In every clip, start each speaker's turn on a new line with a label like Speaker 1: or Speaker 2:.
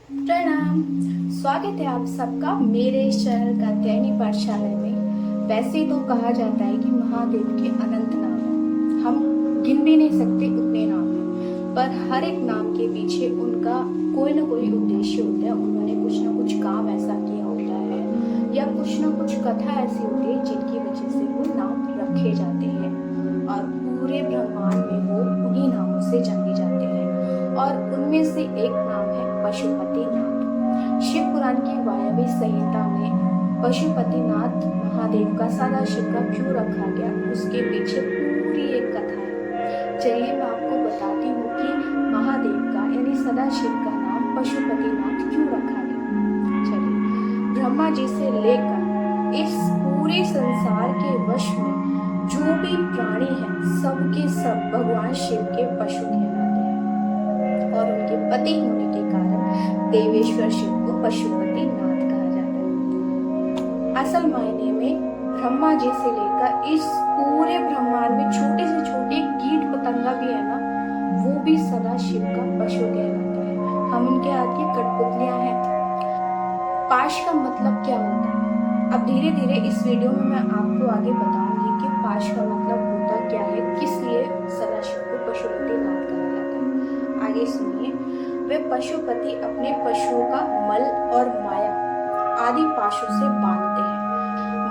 Speaker 1: प्रणाम। स्वागत है आप सबका मेरे शहर कात्यायनी पाठशाला में। वैसे तो कहा जाता है कि महादेव के अनंत नाम हैं, हम गिन भी नहीं सकते उतने नाम हैं, पर हर एक नाम के पीछे उनका कोई ना कोई उद्देश्य होता है। उन्होंने कुछ ना कुछ काम ऐसा किया होता है या कुछ ना कुछ कथा ऐसी होती है जिनकी वजह से वो नाम रखे जाते हैं और पूरे ब्रह्मांड में वो उन्हीं नामों से जाने जाते हैं। और उनमें से एक नाम है पशुपतिनाथ। शिव पुराण की वायव्य संहिता में पशुपतिनाथ महादेव का सदाशिव का क्यों रखा गया, उसके पीछे पूरी एक कथा है। चलिए मैं आपको बताती हूँ कि महादेव का यानी सदाशिव का नाम पशुपतिनाथ क्यों रखा गया। चलिए, ब्रह्मा जी से लेकर इस पूरे संसार के वश में जो भी प्राणी हैं सबके सब भगवान शिव के पशु कहलाते हैं और उनके पति होने के कारण देवेश्वर शिव को पशुपतिनाथ कहा जाता है। असल मायने में ब्रह्मा जी से लेकर इस पूरे ब्रह्मांड में छोटे से छोटे कीट पतंगा भी है ना, वो भी सदा शिव का पशु कहलाता है। हम उनके हाथ की कठपुतलियां हैं। पाश का मतलब क्या होता है, अब धीरे धीरे इस वीडियो में मैं आपको आगे बताऊंगी कि पाश का मतलब होता क्या है, किस लिए सदाशिव को पशुपतिनाथ कहा जाता है। आगे सुनिए। वे पशुपति अपने पशुओं का मल और माया आदि पाशों से बांधते हैं।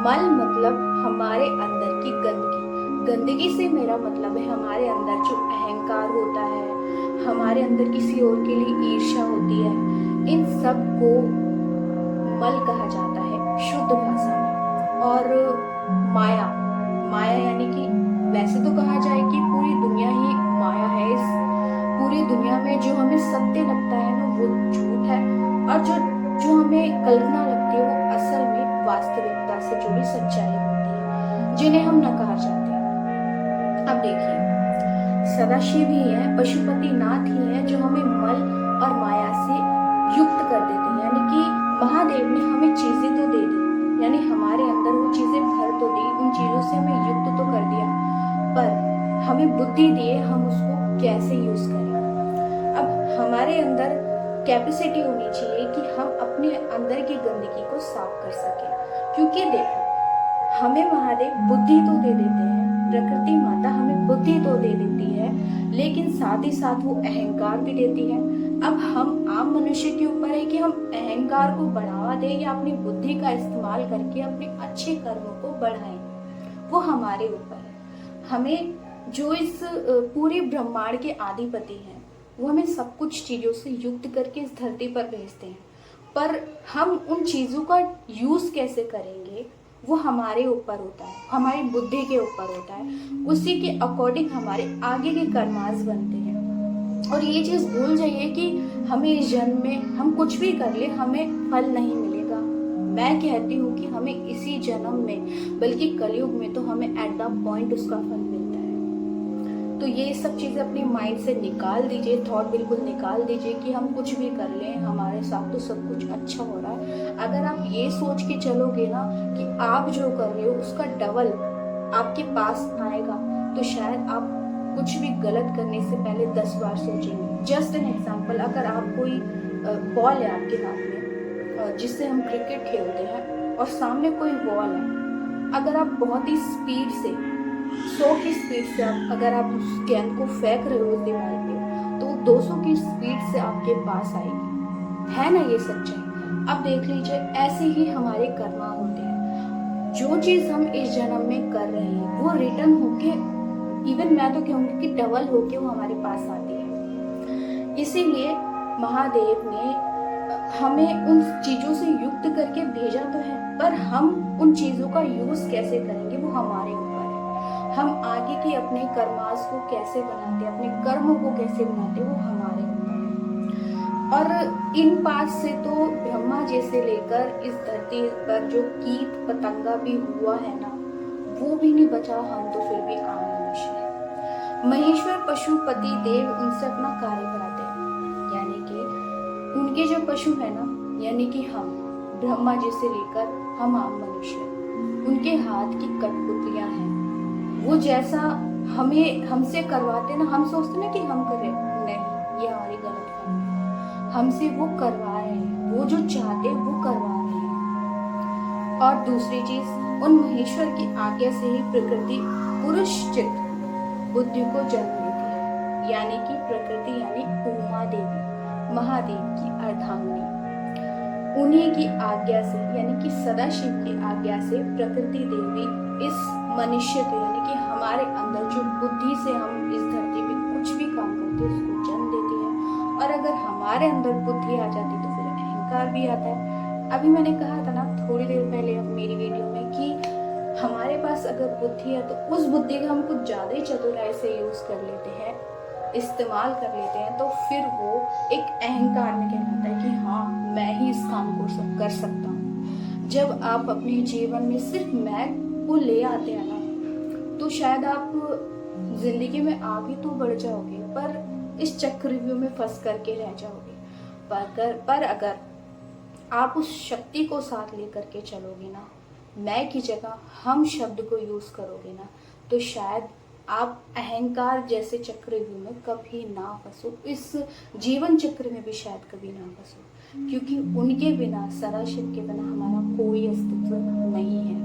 Speaker 1: मल मतलब हमारे अंदर की गंदगी। गंदगी से मेरा मतलब है हमारे अंदर जो अहंकार होता है, हमारे अंदर किसी और के लिए ईर्ष्या होती है, इन सब को मल कहा जाता है शुद्ध भाषा में। और माया, माया यानी कि वैसे तो कहा जाए कि पूरी दुनिया ही माया है। इस पूरी दुनिया में जो हमें सत्य लगता है ना वो झूठ है, और जो जो हमें कल्पना लगती है वो असल में वास्तविकता से जुड़ी सच्चाई होती है, जिन्हें हम नकार जाते हैं। अब देखिए, सदाशिव ही है, पशुपतिनाथ ही है जो हमें मल और माया से युक्त कर देते हैं। यानी कि महादेव ने हमें चीजें तो दे दी, यानी हमारे अंदर वो चीजें भर तो दी, उन चीजों से हमें युक्त तो कर दिया, पर हमें बुद्धि दिए हम उसको कैसे यूज करें। अब हमारे अंदर कैपेसिटी होनी चाहिए कि हम अपने अंदर की गंदगी को साफ कर सकें। क्योंकि देखो, हमें महादेव बुद्धि तो दे देते हैं, प्रकृति माता हमें बुद्धि तो दे देती है, लेकिन साथ ही साथ वो अहंकार भी देती है। अब हम आम मनुष्य के ऊपर है कि हम अहंकार को बढ़ावा दें या अपनी बुद्धि का इस्तेमाल करके अपने अच्छे कर्मों को बढ़ाएं, वो हमारे ऊपर है। हमें जो इस पूरे ब्रह्मांड के आधिपति हैं वो हमें सब कुछ चीजों से युक्त करके इस धरती पर भेजते हैं, पर हम उन चीजों का यूज कैसे करेंगे वो हमारे ऊपर होता है, हमारी बुद्धि के ऊपर होता है। उसी के अकॉर्डिंग हमारे आगे के कर्मास बनते हैं। और ये चीज भूल जाइए कि हमें इस जन्म में हम कुछ भी कर ले हमें फल नहीं मिलेगा। मैं कहती हूँ कि हमें इसी जन्म में, बल्कि कलयुग में तो हमें एट द पॉइंट उसका फल मिलता है। तो ये सब चीजें अपने माइंड से निकाल दीजिए, थॉट बिल्कुल निकाल दीजिए कि हम कुछ भी कर लें हमारे साथ तो सब कुछ अच्छा हो रहा है। अगर आप ये सोच के चलोगे ना कि आप जो कर रहे हो उसका डबल आपके पास आएगा, तो शायद आप कुछ भी गलत करने से पहले 10 बार सोचेंगे। जस्ट एन एग्जाम्पल, अगर आप कोई बॉल है आपके हाथ में जिससे हम क्रिकेट खेलते हैं और सामने कोई बॉल है, अगर आप बहुत ही स्पीड से 100 की स्पीड से अगर आप उस गेंद को फेंक रहे हो उस दीवार पे, तो 200 की स्पीड से आपके पास आएगी। है ना ये सच्चाई। अब देख लीजिए, ऐसे ही हमारे कर्मा होते हैं। जो चीज हम इस जन्म में कर रहे हैं वो रिटर्न होके, इवन मैं तो कहूँगी कि डबल होके वो हमारे पास आती है। इसीलिए महादेव ने हमें उन चीजों से युक्त करके भेजा तो है, पर हम उन चीजों का यूज कैसे करेंगे वो हमारे ऊपर है। हम आगे के अपने कर्मास को कैसे बनाते, अपने कर्मों को कैसे बनाते, वो हमारे ऊपर है। और इन पास से तो ब्रह्मा जी से लेकर इस धरती पर जो कीट पतंगा भी हुआ है ना, वो भी नहीं बचा, हम तो फिर भी आम मनुष्य हैं। महेश्वर पशुपति देव उनसे अपना कार्य कराते हैं, यानी कि उनके जो पशु है ना, यानी कि हम ब्रह्मा जी से लेकर हम आम मनुष्य, उनके हाथ की कठपुतलियां हैं। वो जैसा हमें हमसे करवाते ना, हम सोचते ना कि हम करें, नहीं, ये हमारी गलत फहमी है। हमसे वो करवा रहे वो जो चाहते वो करवा रहे हैं। और दूसरी चीज, उन महेश्वर की आज्ञा से ही प्रकृति पुरुष चित्त बुद्धि को जन्म देती है, यानी कि प्रकृति यानी उमा देवी महादेव की अर्धांगिनी। उन्हीं की आज्ञा से यानी कि सदाशिव की आज्ञा से प्रकृति देवी इस मनुष्य को यानी कि हमारे अंदर जो बुद्धि से हम इस धरती पे कुछ भी काम करते हैं उसको जन्म देती है। और अगर हमारे अंदर बुद्धि आ जाती तो फिर अहंकार भी आता है। अभी मैंने कहा था ना थोड़ी देर पहले मेरी वीडियो में कि हमारे पास अगर बुद्धि है तो उस बुद्धि का हम कुछ ज्यादा ही चतुराई से यूज कर लेते हैं, इस्तेमाल कर लेते हैं, तो फिर वो एक अहंकार में कहलाता है कि हाँ मैं ही इस काम को कर सकता हूँ। जब आप अपने जीवन में सिर्फ मैं को ले आते हैं ना तो शायद आप जिंदगी में आगे तो बढ़ जाओगे पर इस चक्रव्यूह में फंस करके रह जाओगे। पर अगर आप उस शक्ति को साथ लेकर के चलोगे ना, मैं की जगह हम शब्द को यूज करोगे ना, तो शायद आप अहंकार जैसे चक्रव्यूह में कभी ना फंसो, इस जीवन चक्र में भी शायद कभी ना फंसो, क्योंकि उनके बिना सदाशिव के बिना हमारा कोई अस्तित्व नहीं है।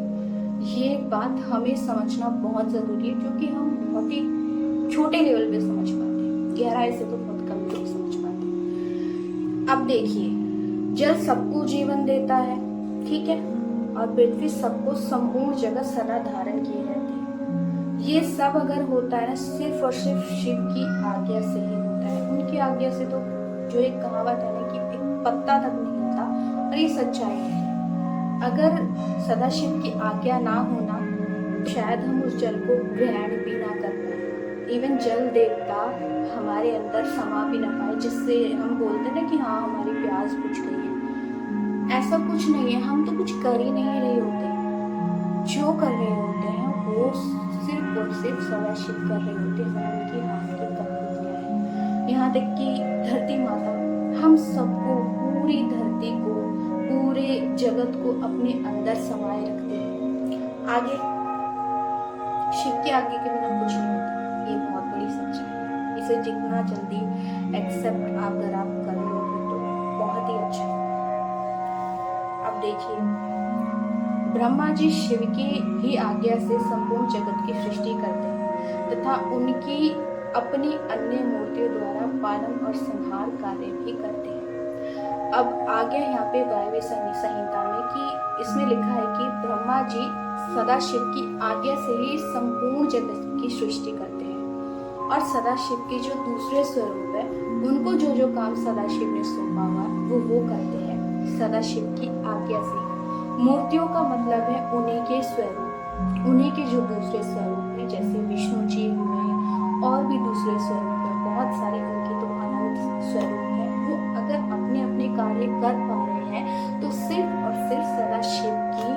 Speaker 1: ये बात हमें समझना बहुत जरूरी है, क्योंकि हम बहुत ही छोटे लेवल पे समझ पाते हैं, गहराई से तो बहुत कम लोग समझ पाते हैं। अब देखिए, जल सबको जीवन देता है, ठीक है, और पृथ्वी सबको संपूर्ण जगत सदा धारण किए रहती है। ये सब अगर होता है ना सिर्फ और सिर्फ शिव की आज्ञा से ही होता है। उनकी आज्ञा से तो जो एक कहावत है ना कि एक पत्ता तक नहीं होता, और ये सच्चाई है। अगर सदाशिव की आज्ञा ना होना तो शायद हम उस जल को ग्रहण भी ना कर पाए, इवन जल देवता हमारे अंदर समा भी ना पाए, जिससे हम बोलते हैं ना कि हाँ हमारी प्यास बुझ गई है। ऐसा कुछ नहीं है, हम तो कुछ कर ही नहीं रहे होते, जो कर रहे होते हैं वो सिर्फ और सिर्फ सदाशिव कर रहे होते हैं। उनकी हाथ की कठपुतलियां हैं। यहाँ तक कि धरती माता हम सबको, पूरी धरती को, पूरे जगत को अपने अंदर समाये रखते हैं। आगे शिव के आगे के बिना कुछ नहीं होता, ये बहुत बड़ी सच्चाई है। इसे जितना जल्दी एक्सेप्ट अगर आप कर लोगे तो बहुत ही अच्छा। अब देखिए, ब्रह्मा जी शिव की ही आज्ञा से संपूर्ण जगत की सृष्टि करते हैं तथा उनकी अपनी अन्य मूर्तियों द्वारा पालन और संहार कार्य भी करते हैं। अब आगे यहाँ पे वायव्य संहिता में कि इसमें लिखा है कि ब्रह्मा जी सदाशिव की आज्ञा से ही संपूर्ण जगत की सृष्टि करते हैं, और सदाशिव के जो दूसरे स्वरूप है उनको जो जो काम सदाशिव ने सौंपा हुआ वो करते हैं सदाशिव की आज्ञा से। मूर्तियों का मतलब है उन्हीं के स्वरूप, उन्हीं के जो दूसरे स्वरूप है, जैसे विष्णु जी हुए और भी दूसरे स्वरूप है, बहुत सारे उनके तो अनंत स्वरूप है। वो अगर अपने अपने कार्य कर पा रहे हैं तो सिर्फ और सिर्फ सदाशिव की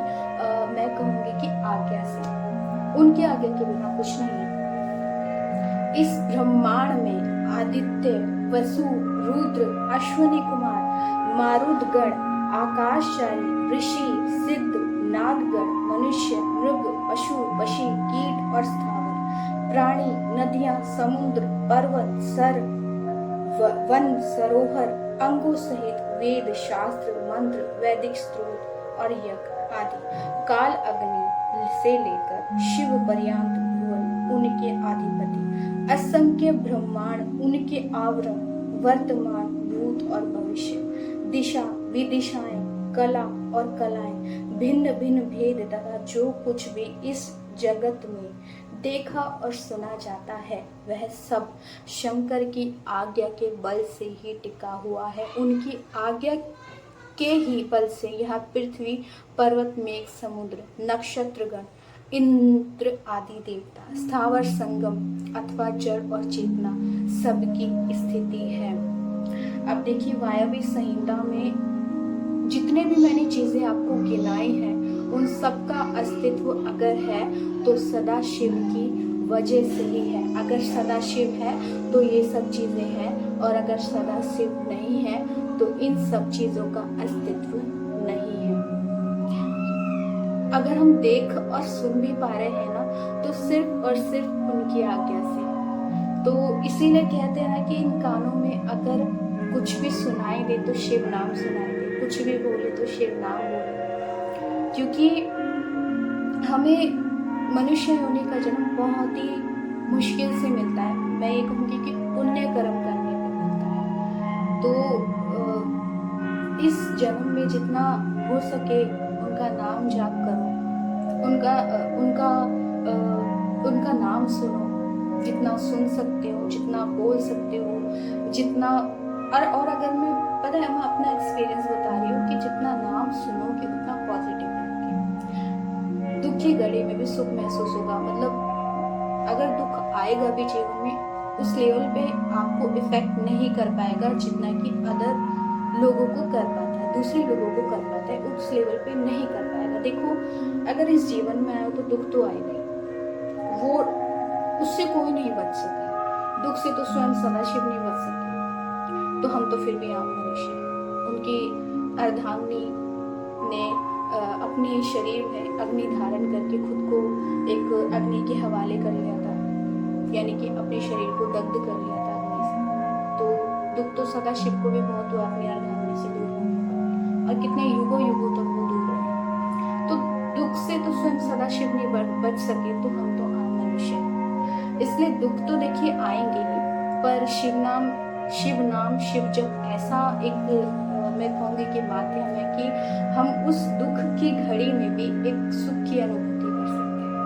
Speaker 1: मैं कहूँगी कि आज्ञा से, उनकी आज्ञा के बिना कुछ नहीं है। इस ब्रह्मांड में आदित्य, वसु, रुद्र, अश्विनी कुमार, मारुतगण, आकाशचारी, ऋषि, सिद्ध, नागगण, मनुष्य, मृग, पशु, पक्षी, कीट और स्थावर, प्राणी, नदियां, समुद्र, पर्वत, सर, वन, सरोवर, अंगों सहित वेद, शास्त्र, मंत्र, वैदिक स्त्रोत और यज्ञ आदि, काल अग्नि से लेकर शिव पर्यंत भुवन उनके आधिपति, असंख्य ब्रह्मांड उनके आवरण, वर्तमान, भूत और भविष्य, दिशा, विदिशाएं, कला और कलाएं, भिन्न भिन्न भेद तथा जो कुछ भी इस जगत में देखा और सुना जाता है वह सब शंकर की आज्ञा के बल से ही टिका हुआ है। उनकी आज्ञा के ही बल से यह पृथ्वी, पर्वत, मेघ, समुद्र, नक्षत्रगण, इंद्र आदि देवता, स्थावर संगम अथवा जड़ और चेतना सबकी स्थिति है। अब देखिए, वायव्य संहिता में जितने भी मैंने चीजें आपको गिनाई हैं उन सब का अस्तित्व अगर है तो सदाशिव की वजह से ही है। अगर सदाशिव है तो ये सब चीजें हैं, और अगर सदाशिव नहीं है तो इन सब चीजों का अस्तित्व नहीं है। अगर हम देख और सुन भी पा रहे हैं ना तो सिर्फ और सिर्फ उनकी आज्ञा से। तो इसीलिए कहते हैं ना कि इन कानों में अगर कुछ भी सुनाई दे तो शिव नाम सुनाई दे, कुछ कुछ भी बोले तो शिव नाम बोले, क्योंकि हमें मनुष्य होने का जन्म बहुत ही मुश्किल से मिलता है। मैं ये कहूँगी कि पुण्य कर्म करने पे मिलता है। तो इस जन्म में जितना हो सके उनका नाम जाप करो, उनका नाम सुनो, जितना सुन सकते हो, जितना बोल सकते हो, जितना और अगर मैं पता है मैं अपना एक्सपीरियंस बता रही हूँ कि जितना नाम सुनोगे उतना पॉजिटिव रहोगे। दुख की घड़ी में भी सुख महसूस होगा। मतलब अगर दुख आएगा भी जीवन में, उस लेवल पे आपको इफेक्ट नहीं कर पाएगा जितना कि अदर लोगों को कर पाता है, दूसरे लोगों को कर पाता है, उस लेवल पे नहीं कर पाएगा। देखो, अगर इस जीवन में आए तो दुख तो आएगा ही, वो उससे कोई नहीं बच सका। दुख से तो स्वयं सदाशिव नहीं बच सके, तो हम तो फिर भी आम मनुष्य। उनकी अर्धांगिनी ने अपने शरीर में अग्नि धारण करके खुद को एक अग्नि के हवाले कर लिया था, यानी कि अपने शरीर को दग्ध कर लिया था अग्नि से। तो दुख तो सदाशिव को भी बहुत हुआ अपनी अर्धांगिनी से दूर होने पर, और कितने युगों युगों तक वो दूर रहे। तो दुख से तो स्वयं सदाशिव नहीं बच सके, तो हम तो आम मनुष्य हैं। इसलिए दुख तो देखिए आएंगे ही, पर शिव नाम शिव जब ऐसा एक मैं कहूँगी कि माध्यम है कि हम उस दुख की घड़ी में भी एक सुख की अनुभूति कर सकते हैं।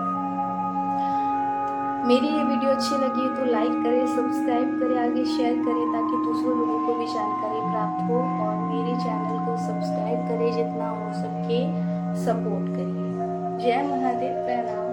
Speaker 1: मेरी ये वीडियो अच्छी लगी तो लाइक करें, सब्सक्राइब करें, आगे शेयर करें ताकि दूसरों लोगों को भी जानकारी प्राप्त हो, और मेरे चैनल को सब्सक्राइब करें, जितना हो सके सपोर्ट करिए। जय महादेव, प्रणाम।